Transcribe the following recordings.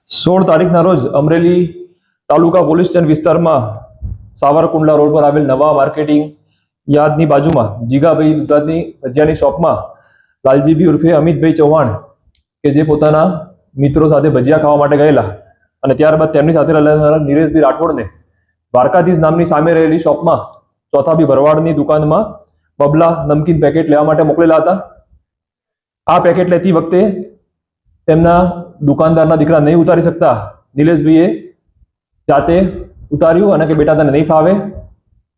16 તારીખના રોજ અમરેલી તાલુકા police station વિસ્તારમાં સાવરકુંડલા રોડ પર આવેલ નવા માર્કેટિંગ યાર્ડની બાજુમાં જીગાભાઈ દૂધાની ભજીયાની શોપમાં લાલજીભાઈ ઉર્ફે અમિતભાઈ ચૌહાણ કે જે પોતાના મિત્રો સાથે ભજીયા ખાવા માટે ગયેલા અને ત્યારબાદ તેમની સાથે રહેલા નીરેશભાઈ રાઠોડને દ્વારકાધીશ નામની સામે રહેલી શોપમાં ચોથાભાઈ ભરવાડની દુકાનમાં બબલા નમકીન પેકેટ લેવા માટે મોકલેલા હતા। આ પેકેટ લેતી વખતે તેમના દુકાનદારના દીકરા નહીં ઉતારી શકતા નિલેશભાઈએ જાતે ઉતાર્યું અને કે બેટા તને નહીં ફાવે।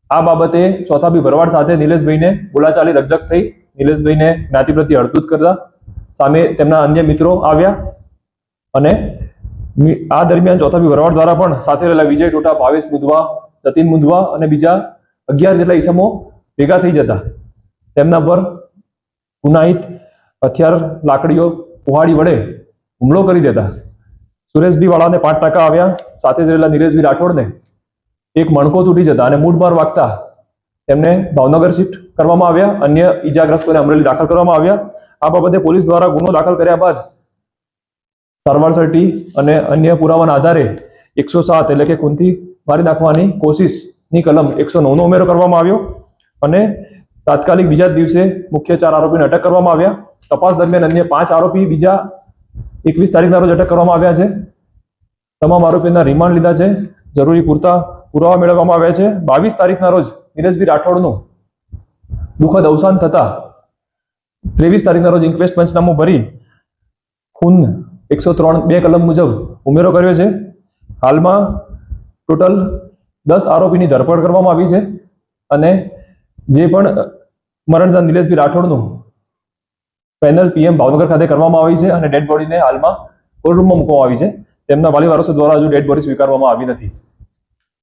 આ બાબતે ચોથાભાઈ ભરવાડ સાથે નિલેશભાઈને બોલાચાલી રકઝક થઈ। નિલેશભાઈને જ્ઞાતિ પ્રત્યે હળદૂત કરતા સામે તેમના અન્ય મિત્રો આવ્યા અને આ દરમિયાન ચોથાભાઈ ભરવાડ દ્વારા પણ સાથે રહેલા વિજય ટોટા, ભાવેશ મુંદવા, જતીન મુંદવા અને બીજા 11 જેટલા ઈસમો ભેગા થઈ જતા તેમના પર ગુનાહિત હથિયાર લાકડીઓ કુહાડી વડે હુમલો કરી દેતા સુરેશભાઈ વાળાને 5 આવ્યા। સાથે જ રહેલા નીરેશભાઈ રાઠોડને એક મણકો તૂટી જતા અને મૂઢ માર વાગતા તેમને ભાવનગર શિફ્ટ કરવામાં આવ્યા। અન્ય ઈજાગ્રસ્તોને અમરેલી દાખલ કરવામાં આવ્યા। આ બાબતે પોલીસ દ્વારા ગુનો દાખલ કર્યા બાદ સારવાર સર્ટી અને અન્ય પુરાવાના આધારે 107 એટલે કે ખૂનથી મારી નાખવાની કોશિશની કલમ 109 નો ઉમેરો કરવામાં આવ્યો અને તાત્કાલિક બીજા જ દિવસે મુખ્ય 4 આરોપીને અટક કરવામાં આવ્યા। તપાસ દરમિયાન અન્ય 5 આરોપી બીજા 21 તારીખના રોજ અટક કરવામાં આવ્યા છે। તમામ આરોપીના રિમાન્ડ લીધા છે। જરૂરી પૂરતા પુરાવા મેળવવામાં આવ્યા છે। 22 તારીખના રોજ નીરજભાઈ રાઠોડનું દુઃખદ અવસાન થતા 23 તારીખના રોજ ઇન્ક્વેસ્ટ પંચનામું ભરી ખૂન 103(2) કલમ મુજબ ઉમેરો કર્યો છે। હાલમાં ટોટલ 10 આરોપીની ધરપકડ કરવામાં આવી છે અને જે પણ મરણજન નિલેશભાઈ રાઠોડનું પેનલ પીએમ ભાવનગર ખાતે કરવામાં આવી છે અને ડેડ બોડીને હાલમાં કોર્ટ રૂમમાં મૂકવામાં આવી છે। તેમના વાલી વારસો દ્વારા હજુ ડેડ બોડી સ્વીકારવામાં આવી નથી।